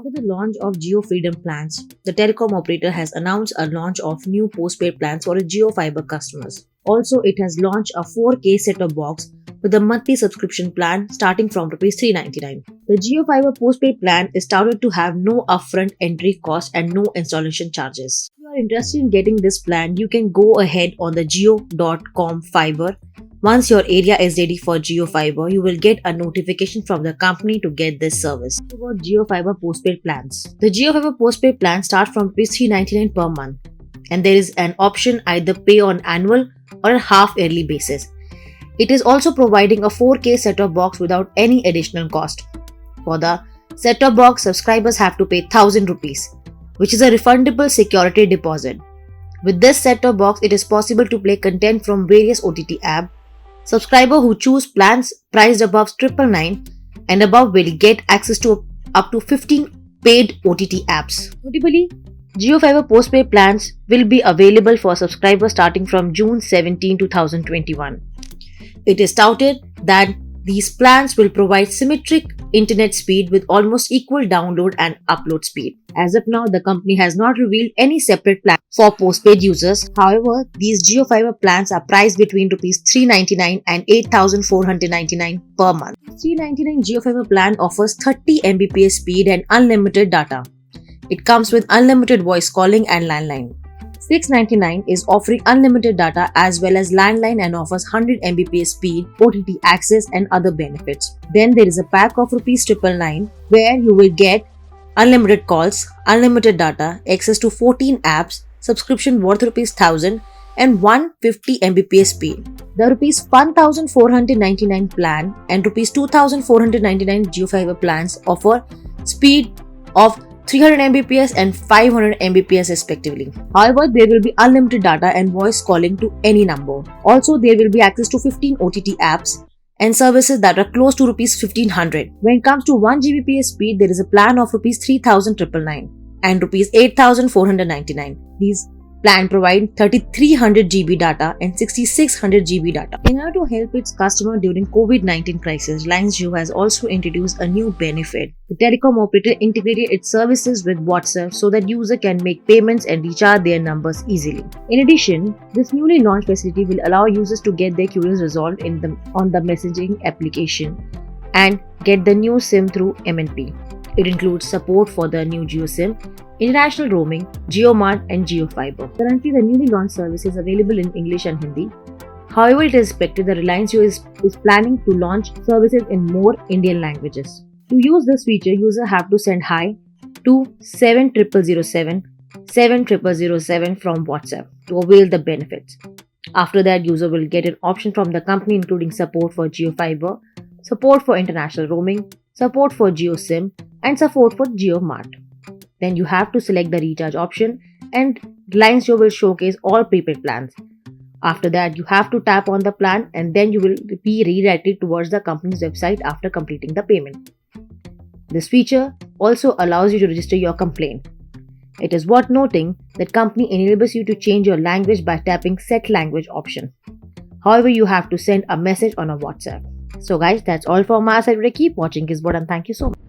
After the launch of Jio Freedom plans, the telecom operator has announced a launch of new postpaid plans for its Jio Fiber customers. Also, it has launched a 4K set-top box with a monthly subscription plan starting from Rs 399. The Jio Fiber postpaid plan is touted to have no upfront entry cost and no installation charges. If you are interested in getting this plan, you can go ahead on the jio.com fiber. Once your area is ready for Jio Fiber, you will get a notification from the company to get this service. About Jio Fiber postpaid plans. The Jio Fiber postpaid plans start from Rs 399 per month, and there is an option either pay on annual or a half-yearly basis. It is also providing a 4K set-top box without any additional cost. For the set-top box, subscribers have to pay 1000 rupees, which is a refundable security deposit. With this set-top box, it is possible to play content from various OTT apps. Subscribers who choose plans priced above 999 and above will get access to up to 15 paid OTT apps. Notably, Jio Fiber postpaid plans will be available for subscribers starting from June 17, 2021. It is touted that these plans will provide symmetric internet speed with almost equal download and upload speed. As of now, the company has not revealed any separate plan for postpaid users. However, these Jio Fiber plans are priced between Rs 399 and 8499 per month. 399 Jio Fiber plan offers 30 Mbps speed and unlimited data. It comes with unlimited voice calling and landline. 699 is offering unlimited data as well as landline and offers 100 Mbps speed, OTT access and other benefits. Then there is a pack of Rs 999 where you will get unlimited calls, unlimited data, access to 14 apps, subscription worth Rs 1000 and 150 Mbps speed. The Rs 1499 plan and Rs 2499 Jio Fiber plans offer speed of 300 Mbps and 500 Mbps respectively. However, there will be unlimited data and voice calling to any number. Also, there will be access to 15 OTT apps and services that are close to Rs 1500. When it comes to 1 Gbps speed, there is a plan of Rs 3999 and Rs 8499. These plan provide 3300 GB data and 6600 GB data. In order to help its customer during COVID-19 crisis, Reliance Jio has also introduced a new benefit. The telecom operator integrated its services with WhatsApp so that user can make payments and recharge their numbers easily. In addition, this newly launched facility will allow users to get their queries resolved on the messaging application and get the new SIM through MNP. It includes support for the new Jio SIM, international roaming, JioMart and Jio Fiber. Currently, the newly launched service is available in English and Hindi. However, it is expected that Reliance Jio is planning to launch services in more Indian languages. To use this feature, users have to send hi to 7007 7007 from WhatsApp to avail the benefits. After that, user will get an option from the company including support for Jio Fiber, support for international roaming, support for Jio SIM and support for JioMart. Then you have to select the recharge option and Reliance Jio will showcase all prepaid plans. After that, you have to tap on the plan and then you will be redirected towards the company's website after completing the payment. This feature also allows you to register your complaint. It is worth noting that company enables you to change your language by tapping set language option. However, you have to send a message on a WhatsApp. So guys, that's all from my side. Keep watching Gizbot and thank you so much.